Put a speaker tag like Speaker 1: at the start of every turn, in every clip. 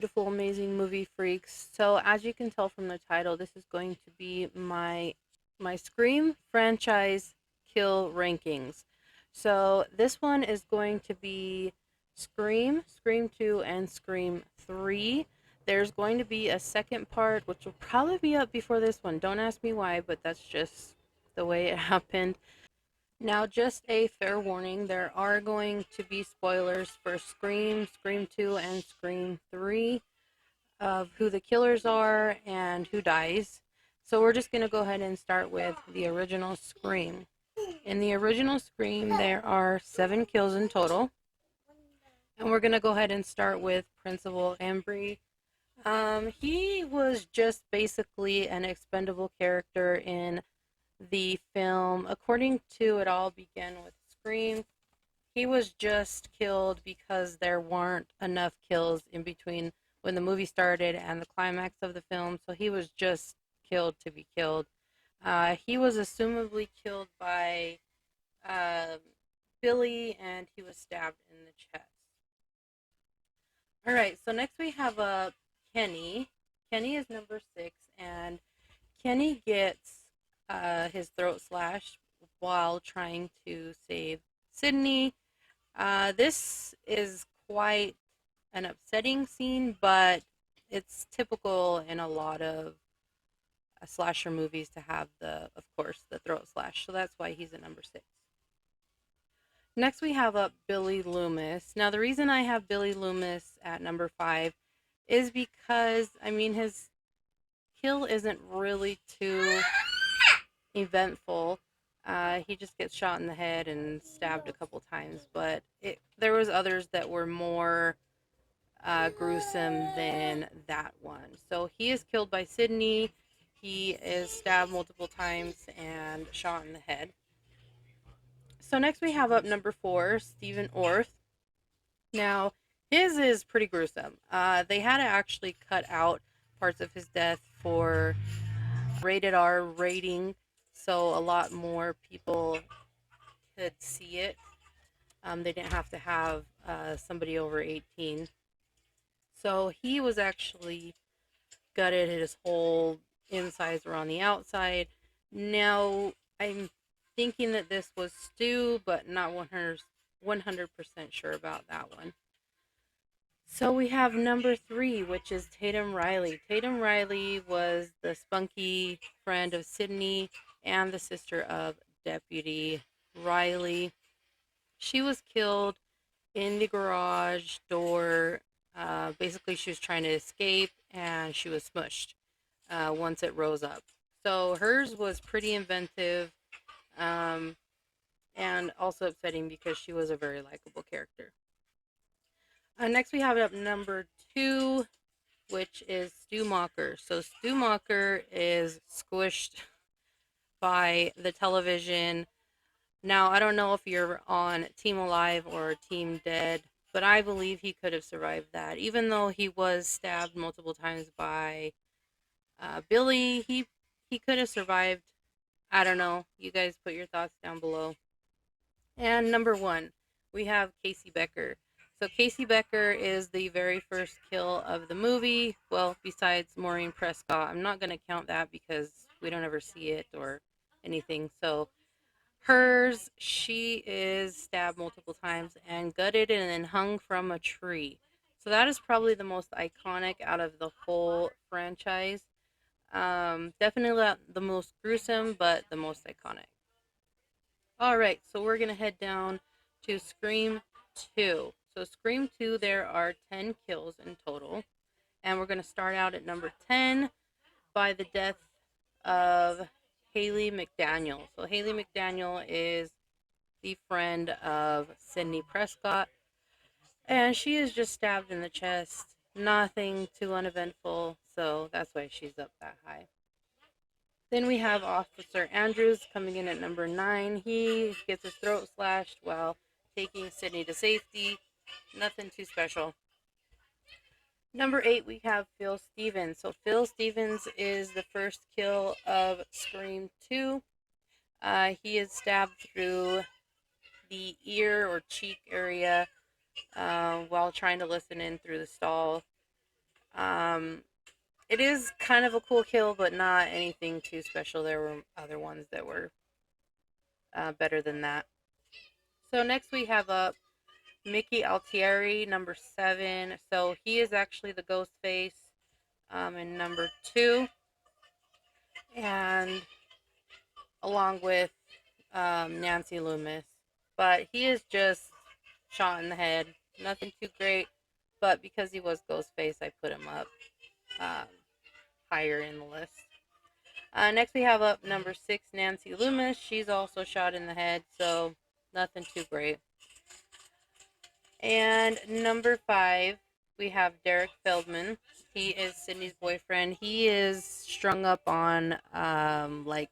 Speaker 1: Beautiful, amazing movie freaks. So as you can tell from the title, this is going to be my Scream franchise kill rankings. So this one is going to be Scream, Scream 2, and Scream 3. There's going to be a second part, which will probably be up before this one. Don't ask me why, but that's just the way it happened. Now, just a fair warning, there are going to be spoilers for Scream, Scream 2, and Scream 3 of who the killers are and who dies. So we're just going to go ahead and start with the original Scream. In the original Scream, there are 7 kills in total. And we're going to go ahead and start with Principal Embry. He was just basically an expendable character in the film. According to It All Began with Scream, he was just killed because there weren't enough kills in between when the movie started and the climax of the film, so he was just killed to be killed. He was assumably killed by uh, Billy, and he was stabbed in the chest. All right, so next we have Kenny. Kenny is number 6, and Kenny gets his throat slashed while trying to save Sydney. This is quite an upsetting scene, but it's typical in a lot of slasher movies to have of course, the throat slash. So that's why he's at number 6. Next, we have up Billy Loomis. Now, the reason I have Billy Loomis at number 5 is because, I mean, his kill isn't really too eventful. He just gets shot in the head and stabbed a couple times, but there was others that were more gruesome than that one. So he is killed by Sydney. He is stabbed multiple times and shot in the head. So next we have up number 4, Stephen Orth. Now, his is pretty gruesome. They had to actually cut out parts of his death for rated R rating, so a lot more people could see it. They didn't have to have somebody over 18. So he was actually gutted. His whole insides were on the outside. Now, I'm thinking that this was Stu, but not 100% sure about that one. So we have number 3, which is Tatum Riley. Tatum Riley was the spunky friend of Sydney and the sister of Deputy Riley. She was killed in the garage door. Basically, she was trying to escape and she was smushed once it rose up. So hers was pretty inventive um, and also upsetting because she was a very likable character. Next, we have it up number 2, which is Stu Mocker. So Stu Mocker is squished by the television. Now, I don't know if you're on Team Alive or Team Dead, but I believe he could have survived that. Even though he was stabbed multiple times by Billy, he could have survived. I don't know. You guys put your thoughts down below. And number 1, we have Casey Becker. So Casey Becker is the very first kill of the movie. Well, besides Maureen Prescott. I'm not going to count that because we don't ever see it or anything. So hers, she is stabbed multiple times and gutted and then hung from a tree. So that is probably the most iconic out of the whole franchise. Definitely not the most gruesome, but the most iconic. All right, so we're gonna head down to Scream 2. So Scream 2, there are 10 kills in total, and we're gonna start out at number 10 by the death of Haley McDaniel. So Haley McDaniel is the friend of Sydney Prescott, and she is just stabbed in the chest. Nothing too uneventful, so that's why she's up that high. Then we have Officer Andrews coming in at number 9. He gets his throat slashed while taking Sydney to safety. Nothing too special. Number 8, we have Phil Stevens. So Phil Stevens is the first kill of Scream 2. He is stabbed through the ear or cheek area while trying to listen in through the stall. It is kind of a cool kill, but not anything too special. There were other ones that were better than that. So next we have up Mickey Altieri, number 7. So he is actually the ghost face in number 2, and along with Nancy Loomis. But he is just shot in the head. Nothing too great, but because he was Ghostface, I put him up um, higher in the list. Next, we have up number 6, Nancy Loomis. She's also shot in the head, so nothing too great. And number 5, we have Derek Feldman. He is Sydney's boyfriend. He is strung up on like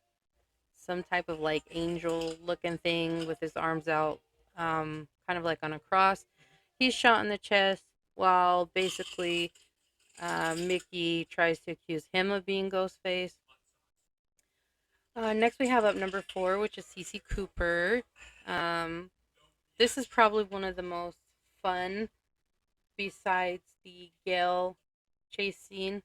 Speaker 1: some type of like angel looking thing with his arms out, kind of like on a cross. He's shot in the chest while basically Mickey tries to accuse him of being Ghostface. Next, we have up number 4, which is Cece Cooper. Um, this is probably one of the most fun, besides the Gale chase scene.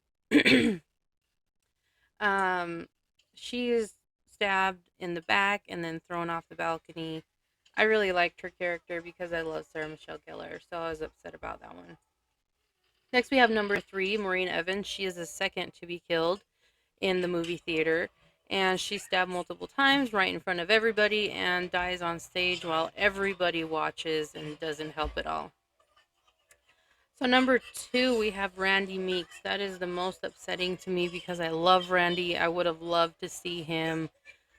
Speaker 1: um, she is stabbed in the back and then thrown off the balcony. I really liked her character because I love Sarah Michelle Gellar, so I was upset about that one. Next, we have number 3, Maureen Evans. She is the second to be killed in the movie theater, and she's stabbed multiple times right in front of everybody and dies on stage while everybody watches and doesn't help at all. So number 2, we have Randy Meeks. That is the most upsetting to me because I love Randy. I would have loved to see him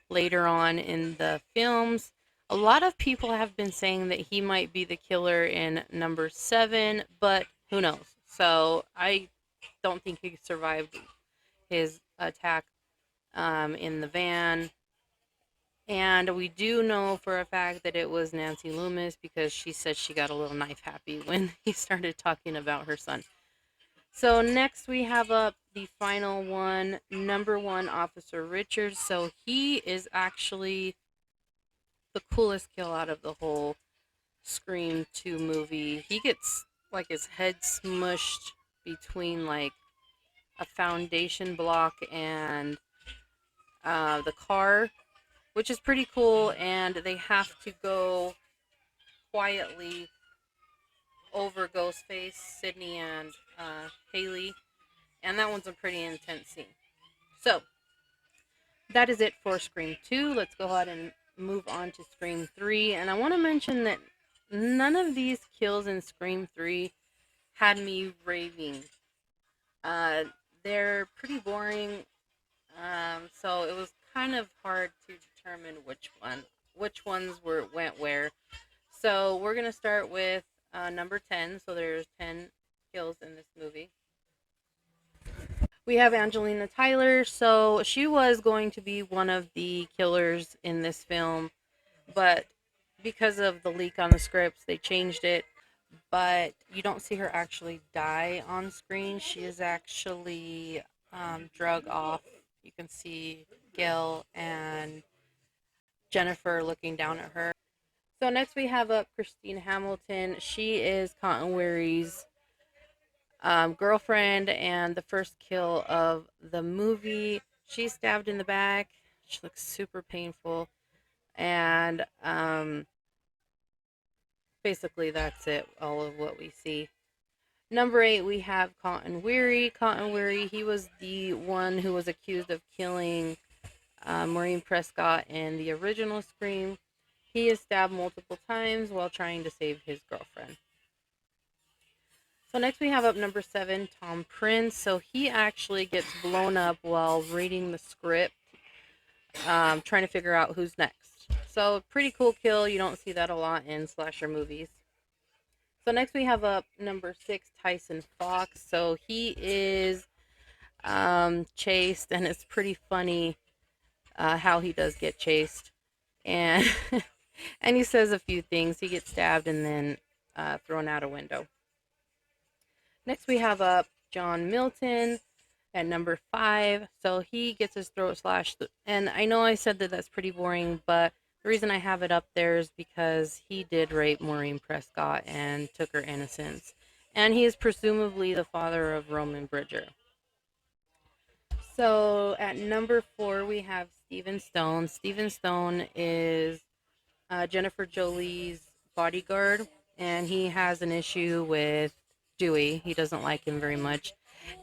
Speaker 1: later on in the films. A lot of people have been saying that he might be the killer in number 7, but who knows? So I don't think he survived his attack in the van. And we do know for a fact that it was Nancy Loomis because she said she got a little knife happy when he started talking about her son. So next we have up the final one, number 1, Officer Richards. So he is actually the coolest kill out of the whole Scream 2 movie. He gets like his head smushed between like a foundation block and the car, which is pretty cool, and they have to go quietly over Ghostface, Sydney, and Haley, and that one's a pretty intense scene. So, that is it for Scream 2. Let's go ahead and move on to Scream 3, and I want to mention that none of these kills in Scream 3 had me raving. Uh, they're pretty boring, so it was kind of hard to determine which ones went where. So we're gonna start with number 10. So there's 10 kills in this movie. We have Angelina Tyler. So she was going to be one of the killers in this film, but because of the leak on the scripts, they changed it. But you don't see her actually die on screen. She is actually drug off. You can see Gil and Jennifer looking down at her. So next we have up Christine Hamilton. She is Cotton Weary's girlfriend and the first kill of the movie. She's stabbed in the back. She looks super painful. And basically that's it, all of what we see. Number 8, we have Cotton Weary. Cotton Weary, he was the one who was accused of killing Maureen Prescott in the original Scream. He is stabbed multiple times while trying to save his girlfriend. So next we have up number 7, Tom Prince. So he actually gets blown up while reading the script, trying to figure out who's next. So pretty cool kill. You don't see that a lot in slasher movies. So next we have up number 6, Tyson Fox. So he is chased, and it's pretty funny how he does get chased. And and he says a few things. He gets stabbed and then thrown out a window. Next we have up John Milton at number 5. So he gets his throat slashed. And I know I said that that's pretty boring, but the reason I have it up there is because he did rape Maureen Prescott and took her innocence. and he is presumably the father of Roman Bridger. So at number 4, we have Stephen Stone. Stephen Stone is Jennifer Jolie's bodyguard, and he has an issue with Dewey. He doesn't like him very much,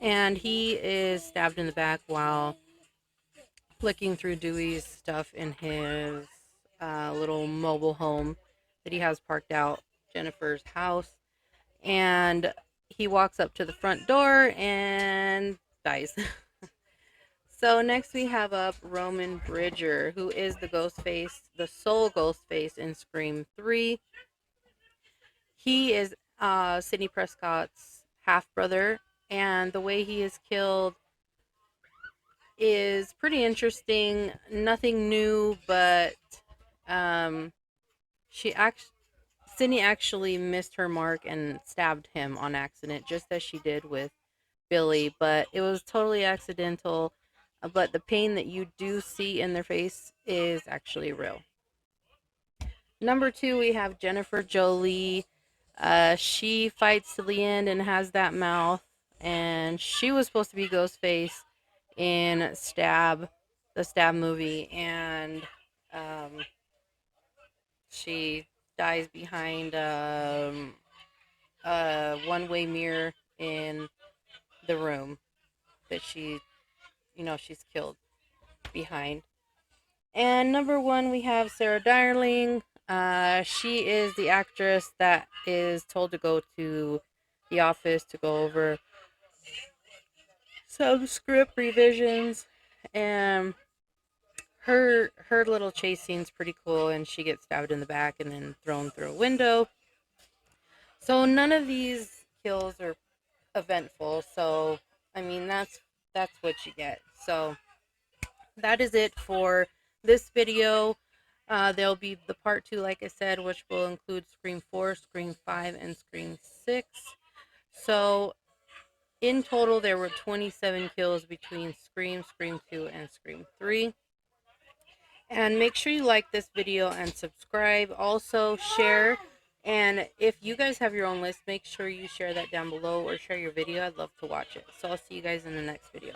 Speaker 1: and he is stabbed in the back while flicking through Dewey's stuff in his little mobile home that he has parked out Jennifer's house. And he walks up to the front door and dies. So next we have up Roman Bridger, who is the Ghostface, the sole Ghostface in Scream 3. He is Sidney Prescott's half brother, and the way he is killed is pretty interesting. Nothing new, but um, Sidney actually missed her mark and stabbed him on accident, just as she did with Billy. But it was totally accidental. But the pain that you do see in their face is actually real. Number 2, we have Jennifer Jolie. She fights to the end and has that mouth, and she was supposed to be Ghostface in the Stab movie, and um, she dies behind a one-way mirror in the room that she's killed behind. And number 1, we have Sarah Darling. She is the actress that is told to go to the office to go over some script revisions, and her little chase scene's pretty cool, and she gets stabbed in the back and then thrown through a window. So none of these kills are eventful. So I mean that's what you get. So that is it for this video. There'll be the part 2, like I said, which will include Scream 4, Scream 5, and Scream 6. So in total, there were 27 kills between Scream, Scream 2, and Scream 3. And make sure you like this video and subscribe. Also, share. And if you guys have your own list, make sure you share that down below or share your video. I'd love to watch it. So I'll see you guys in the next video.